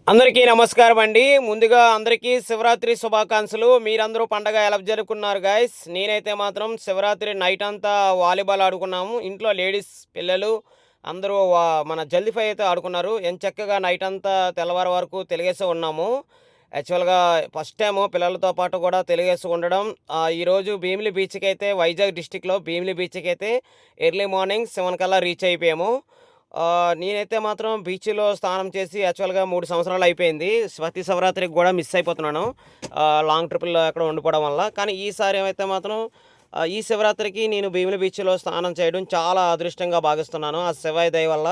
అందరికీ నమస్కారం అండి. ముందుగా అందరికీ శివరాత్రి శుభాకాంక్షలు. మీరందరూ పండగ ఎలా జరుపుకున్నారు గైస్? నేనైతే మాత్రం శివరాత్రి నైట్ అంతా వాలీబాల్ ఆడుకున్నాము. ఇంట్లో లేడీస్ పిల్లలు అందరూ మన జల్దీఫై అయితే ఆడుకున్నారు. ఎంచక్కగా నైట్ అంతా తెల్లవారు వరకు తెలుగేసి ఉన్నాము. యాక్చువల్గా ఫస్ట్ టైము పిల్లలతో పాటు కూడా తెలుగేసి ఉండడం. ఈరోజు భీమిలి బీచ్కి అయితే వైజాగ్ డిస్టిక్లో భీమిలి బీచ్కి అయితే ఎర్లీ మార్నింగ్ 7 కల్లా రీచ్ అయిపోయాము. నేనైతే మాత్రం బీచ్‌లో స్నానం చేసి యాక్చువల్‌గా 3 సంవత్సరాలు అయిపోయింది. ప్రతి శివరాత్రికి గూడా మిస్ అయిపోతున్నాను. లాంగ్ ట్రిప్పుల్లో ఎక్కడ ఉండిపోవడం వల్ల. కానీ ఈసారి అయితే మాత్రం ఈ శివరాత్రికి నేను భీమిలి బీచ్‌లో స్నానం చేయడం చాలా అదృష్టంగా భావిస్తున్నాను. ఆ శివయ్య దయ వల్ల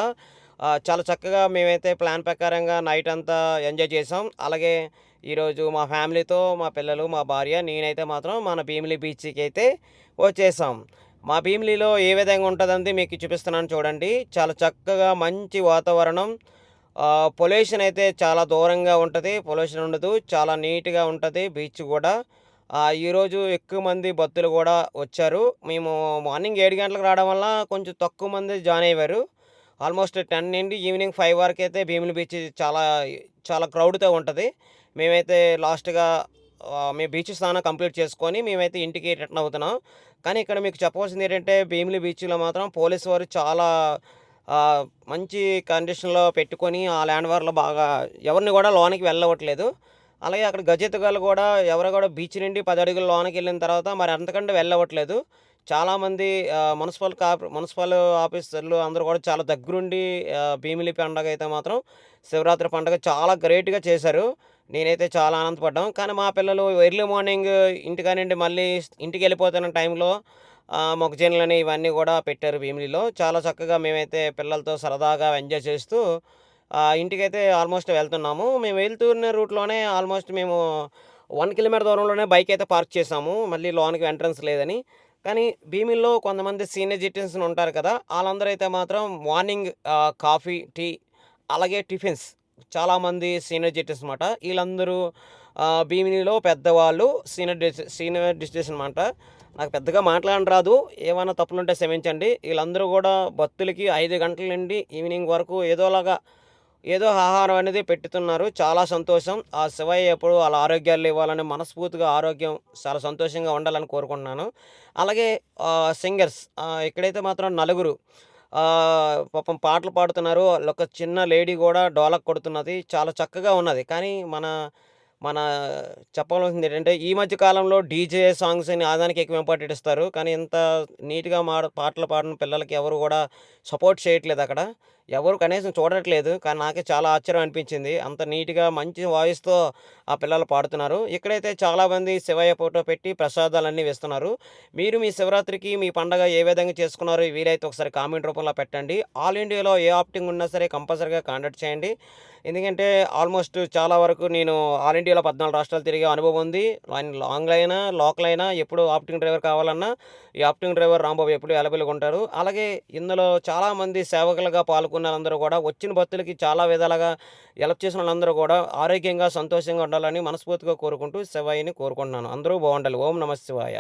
చాలా చక్కగా మేమైతే ప్లాన్ ప్రకారంగా నైట్ అంతా ఎంజాయ్ చేసాం. అలాగే ఈరోజు మా ఫ్యామిలీతో మా పిల్లలు, మా భార్య, నేనైతే మాత్రం మన భీమిలి బీచ్‌కి అయితే వచ్చేసాం. మా భీమిలిలో ఏ విధంగా ఉంటుందంటే మీకు చూపిస్తున్నాను చూడండి. చాలా చక్కగా మంచి వాతావరణం. పొల్యూషన్ అయితే చాలా దూరంగా ఉంటుంది. పొల్యూషన్ ఉండదు. చాలా నీట్‌గా ఉంటది బీచ్ గూడా. ఈరోజు ఎక్కువ మంది భక్తులు గూడా వచ్చారు. మేము మార్నింగ్ 7 గంటలకు రావడం వల్ల కొంచెం తక్కువ మంది జాయిన్ అయ్యారు. ఆల్మోస్ట్ 10 నుండి ఈవినింగ్ 5 వరకైతే భీమిలి బీచ్ చాలా చాలా క్రౌడ్‌తో ఉంటది. మేమైతే లాస్ట్‌గా మేము బీచ్ స్నానం కంప్లీట్ చేసుకొని మేమైతే ఇంటికి రిటర్న్ అవుతున్నాం. కానీ ఇక్కడ మీకు చెప్పవలసింది ఏంటంటే భీమిలి బీచ్‌లో మాత్రం పోలీసు వారు చాలా మంచి కండిషన్‌లో పెట్టుకొని ఆ ల్యాండ్ వార్‌లో బాగా ఎవరిని కూడా లోనికి వెళ్ళవట్లేదు. అలాగే అక్కడ గజెతగాళ్ళు కూడా ఎవరు కూడా బీచ్ నుండి 10 అడుగుల లోనకెళ్ళిన తర్వాత మరి అంతకంటే వెళ్ళవట్లేదు. చాలామంది మున్సిపల్ ఆఫీసర్లు అందరూ కూడా చాలా దగ్గరుండి భీమిలి పండగ అయితే మాత్రం శివరాత్రి పండగ చాలా గ్రేట్‌గా చేశారు. నేనైతే చాలా ఆనందపడ్డాం. కానీ మా పిల్లలు ఎర్లీ మార్నింగ్ ఇంటికానుండి మళ్ళీ ఇంటికెళ్ళిపోతున్న టైంలో మొక్కజొన్నలని ఇవన్నీ కూడా పెట్టారు భీమిలిలో. చాలా చక్కగా మేమైతే పిల్లలతో సరదాగా ఎంజాయ్ చేస్తూ ఇంటికైతే ఆల్మోస్ట్ వెళ్తున్నాము. మేము వెళ్తున్న రూట్‌లోనే ఆల్మోస్ట్ మేము 1 కిలోమీటర్ దూరంలోనే బైక్ అయితే పార్క్ చేసాము. మళ్ళీ లోనికి ఎంట్రన్స్ లేదని. కానీ భీమిలిలో కొంతమంది సీనియర్ సిటిజన్స్ ఉంటారు కదా! ఆళ్ళందరూ అయితే మాత్రం మార్నింగ్ కాఫీ, టీ అలాగే టిఫిన్స్ చాలామంది సీనియర్ సిటిజన్స్ మాట. ఈళ్ళందరూ భీమిలిలో పెద్దవాళ్ళు సీనియర్ సిటిజన్స్ అనమాట. నాకు పెద్దగా మాట్లాడడం రాదు. ఏమైనా తప్పులుంటే క్షమించండి. ఈళ్ళందరూ గూడా భక్తులకి 5 గంటల నుండి ఈవినింగ్ వరకు ఏదో ఆహారం అనేది పెట్టుతున్నారు. చాలా సంతోషం. ఆ శివయ్య ఎప్పుడు వాళ్ళ ఆరోగ్యాలు ఇవ్వాలని మనస్ఫూర్తిగా ఆరోగ్యం చాలా సంతోషంగా ఉండాలని కోరుకుంటున్నాను. అలాగే సింగర్స్ ఇక్కడైతే మాత్రం నలుగురు పాపం పాటలు పాడుతున్నారు. ఒక చిన్న లేడీ గూడా డోలక్ కొడుతున్నది. చాలా చక్కగా ఉన్నది. కానీ మన మన చెప్పవలసింది ఏంటంటే ఈ మధ్య కాలంలో డీజే సాంగ్స్ అని దానికి ఎక్కువ ఇంపార్టెంట్ ఇస్తారు. కానీ ఇంత నీట్‌గా పాటలు పాడిన పిల్లలకి ఎవరు గూడా సపోర్ట్ చేయట్లేదు అక్కడ. ఎవరు కనీసం చూడట్లేదు. కానీ నాకే చాలా ఆశ్చర్యం అనిపించింది. అంత నీట్‌గా మంచి వాయిస్‌తో ఆ పిల్లలు పాడుతున్నారు. ఇక్కడైతే చాలామంది శివయ్య ఫోటో పెట్టి ప్రసాదాలన్నీ ఇస్తున్నారు. మీరు మీ శివరాత్రికి మీ పండగ ఏ విధంగా చేసుకున్నారో వీలైతే ఒకసారి కామెంట్ రూపంలో పెట్టండి. ఆల్ ఇండియాలో ఏ ఆప్టింగ్ ఉన్నా సరే కంపల్సరీగా కాంటాక్ట్ చేయండి. ఎందుకంటే ఆల్మోస్ట్ చాలా వరకు నేను ఆల్ ఇండియాలో 14 రాష్ట్రాలు తిరిగే అనుభవం ఉంది. లాంగ్‌లో అయినా, లోకల్ అయినా ఎప్పుడు ఆప్టింగ్ డ్రైవర్ కావాలన్నా ఈ ఆప్టింగ్ డ్రైవర్ రాంబాబు ఎప్పుడూ అవైలబుల్‌గా ఉంటారు. అలాగే ఇందులో చాలామంది సేవకులుగా పాల్గొన్నోళ్ళందరూ కూడా వచ్చిన భక్తులకి చాలా విధాలుగా హెల్ప్ చేసిన వాళ్ళందరూ కూడా ఆరోగ్యంగా, సంతోషంగా ఉండాలని మనస్ఫూర్తిగా కోరుకుంటూ శివయ్యని కోరుకుంటున్నాను. అందరూ బాగుండాలి. ఓం నమః శివాయ.